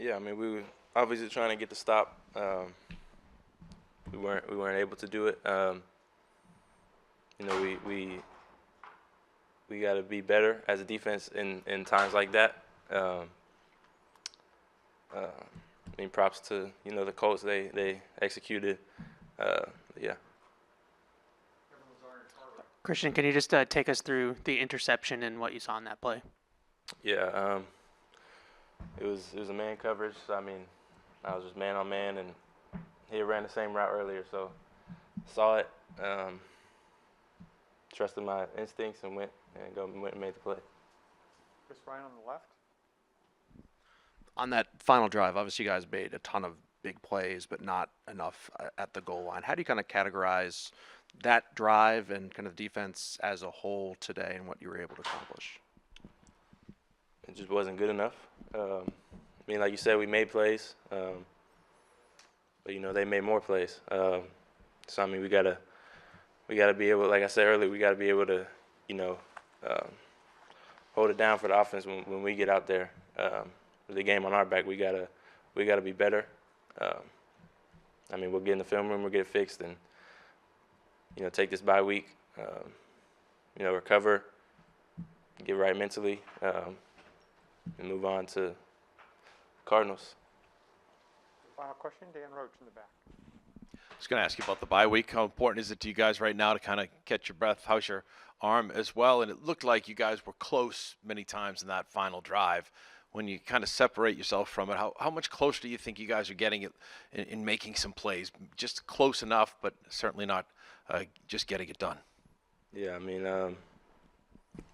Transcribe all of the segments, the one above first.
Yeah, I mean, we were obviously trying to get the stop. We weren't able to do it. You know, we got to be better as a defense in times like that. I mean, props to the Colts. They executed. Yeah. Christian, can you just take us through the interception and what you saw in that play? Yeah. It was a man coverage. So, I mean, I was just man on man, and he ran the same route earlier, so saw it, trusted my instincts, and went and made the play. Chris Ryan on the left. On that final drive, obviously you guys made a ton of big plays, but not enough at the goal line. How do you kind of categorize that drive and kind of defense as a whole today and what you were able to accomplish? It just wasn't good enough. I mean, like you said, we made plays, but they made more plays. So I mean, we gotta be able, like I said earlier, we gotta be able to, hold it down for the offense when we get out there. With the game on our back, we gotta be better. I mean, we'll get in the film room, we'll get it fixed, and take this bye week, recover, get right mentally, and move on to Cardinals. Final question, Dan Roach in the back. I was going to ask you about the bye week. How important is it to you guys right now to kind of catch your breath? How's your arm as well? And it looked like you guys were close many times in that final drive. When you kind of separate yourself from it, how much closer do you think you guys are getting it in making some plays? Just close enough, but certainly not just getting it done. Yeah, I mean,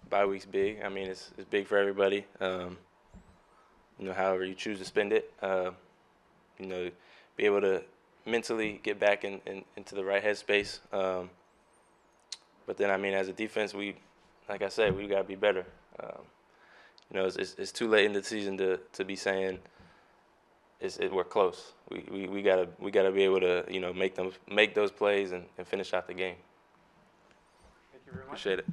bye week's big. I mean, it's big for everybody. However you choose to spend it, be able to mentally get back into the right headspace. But then, I mean, as a defense, like I said, we got to be better. It's too late in the season to be saying we're close. We gotta be able to make those plays and finish out the game. Thank you very much. Appreciate it.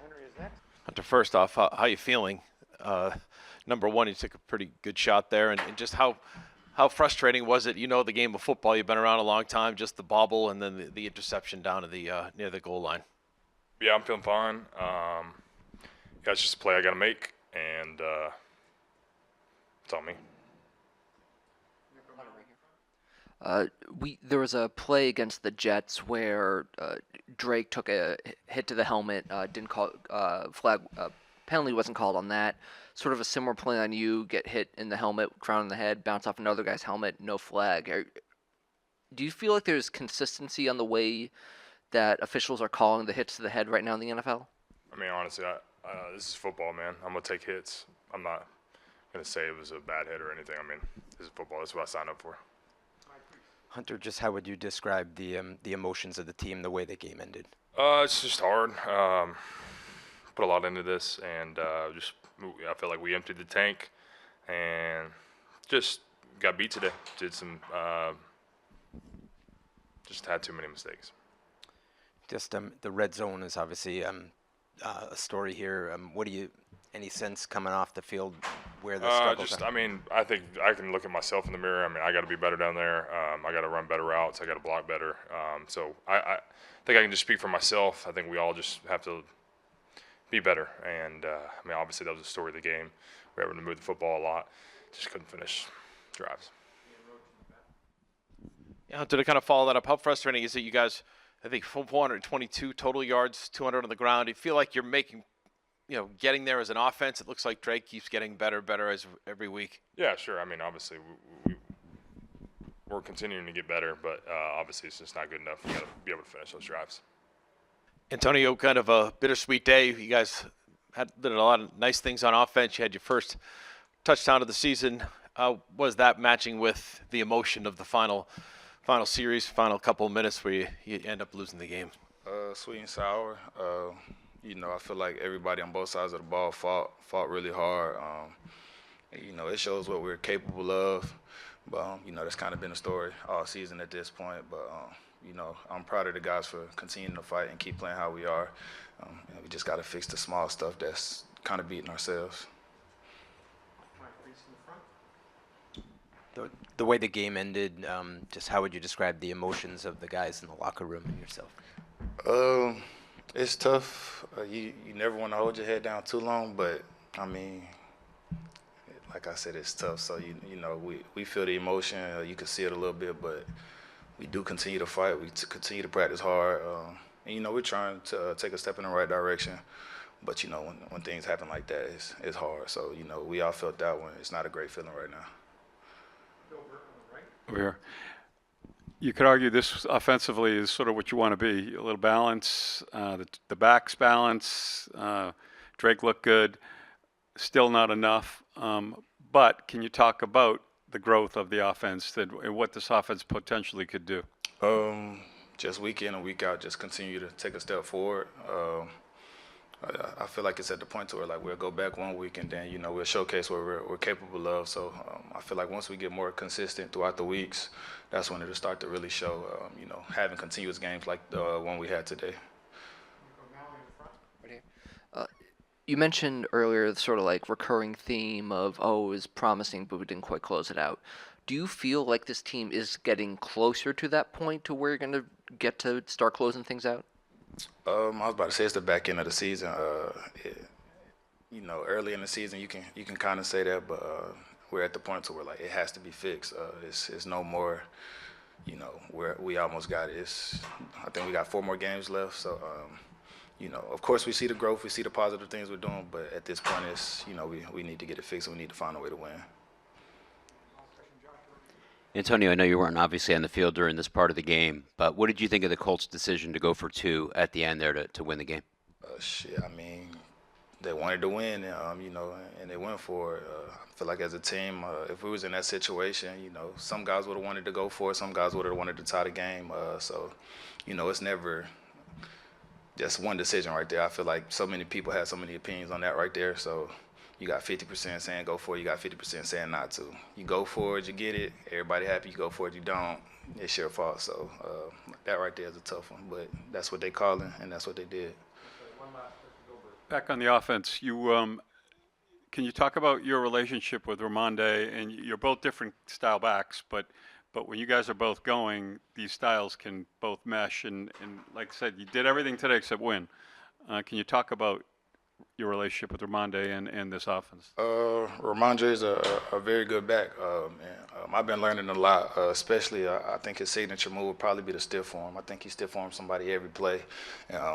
Henry is next. Hunter, first off, how you feeling? Number one, you took a pretty good shot there, and just how frustrating was it? The game of football, you've been around a long time, just the bobble and then the interception down to the near the goal line. Yeah, I'm feeling fine. That's just a play I got to make, and it's on me. There was a play against the Jets where Drake took a hit to the helmet, didn't call flag, penalty wasn't called on that. Sort of a similar play on you, get hit in the helmet, crown in the head, bounce off another guy's helmet, no flag. Do you feel like there's consistency on the way that officials are calling the hits to the head right now in the NFL? I mean, honestly, this is football, man. I'm gonna take hits. I'm not gonna say it was a bad hit or anything. I mean, this is football. That's what I signed up for. Hunter, just how would you describe the emotions of the team, the way the game ended? It's just hard. Put a lot into this, and I feel like we emptied the tank, and just got beat today. Did some, just had too many mistakes. Just the red zone is obviously a story here. What do you, any sense coming off the field where the struggles are? I mean, I think I can look at myself in the mirror. I mean, I got to be better down there. I got to run better routes. I got to block better. So I think I can just speak for myself. I think we all just have to be better. And, I mean, obviously that was the story of the game. We were able to move the football a lot. Just couldn't finish drives. Yeah, to kind of follow that up, how frustrating is it? You guys, I think 422 total yards, 200 on the ground. Do you feel like you're making, getting there as an offense? It looks like Drake keeps getting better as every week. Yeah, sure. I mean, obviously we're continuing to get better, but obviously it's just not good enough. We got to be able to finish those drives. Antonio, kind of a bittersweet day. You guys did a lot of nice things on offense. You had your first touchdown of the season. Was that matching with the emotion of the final series, final couple of minutes where you end up losing the game? Sweet and sour. I feel like everybody on both sides of the ball fought really hard. It shows what we're capable of. But, that's kind of been the story all season at this point. But, I'm proud of the guys for continuing to fight and keep playing how we are. We just got to fix the small stuff that's kind of beating ourselves. Mike Reese in the front. The way the game ended, just how would you describe the emotions of the guys in the locker room and yourself? It's tough. You never want to hold your head down too long, but I mean, like I said, it's tough. So you know we feel the emotion. You can see it a little bit, but we do continue to fight. We continue to practice hard, and you know we're trying to take a step in the right direction. But you know when things happen like that, it's hard. So you know we all felt that one. It's not a great feeling right now. Over here. You could argue this offensively is sort of what you want to be. A little balance, the backs balance. Drake looked good, still not enough. But can you talk about the growth of the offense and what this offense potentially could do? Just week in and week out, just continue to take a step forward. I feel like it's at the point to where like we'll go back one week and then you know we'll showcase what we're capable of. So I feel like once we get more consistent throughout the weeks, that's when it'll start to really show. You know, having continuous games like the one we had today. You mentioned earlier the sort of like recurring theme of, oh, it was promising, but we didn't quite close it out. Do you feel like this team is getting closer to that point to where you're going to get to start closing things out? I was about to say it's the back end of the season. You know, early in the season you can kind of say that, but we're at the point to where like it has to be fixed. It's no more. You know, we almost got it. I think we got 4 more games left, so. You know, of course, we see the growth, we see the positive things we're doing, but at this point, you know, we need to get it fixed and we need to find a way to win. Antonio, I know you weren't obviously on the field during this part of the game, but what did you think of the Colts' decision to go for 2 at the end there to win the game? I mean, they wanted to win, you know, and they went for it. I feel like as a team, if we was in that situation, you know, some guys would have wanted to go for it, some guys would have wanted to tie the game. So, you know, it's never just one decision right there. I feel like so many people have so many opinions on that right there. So you got 50% saying go for it, you got 50% saying not to. You go for it, you get it. Everybody happy. You go for it, you don't. It's your fault. So that right there is a tough one. But that's what they calling, and that's what they did. Back on the offense, can you talk about your relationship with Ramonde? And you're both different style backs, but when you guys are both going, these styles can both mesh. And like I said, you did everything today except win. Can you talk about your relationship with Ramonde and this offense? Ramonde is a very good back. I've been learning a lot, especially I think his signature move would probably be the stiff arm. I think he stiff arms somebody every play.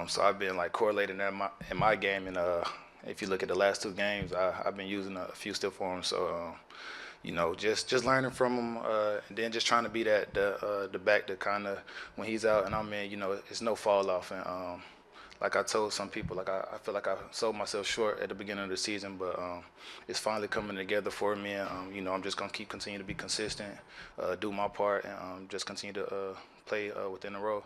So I've been like correlating that in my game. And if you look at the last 2 games, I've been using a few stiff arms. So you know, just learning from him, and then just trying to be the back that kind of when he's out and I'm in, you know, it's no fall off. And like I told some people, like I feel like I sold myself short at the beginning of the season, but it's finally coming together for me. And you know, I'm just gonna continue to be consistent, do my part, and just continue to play within the role.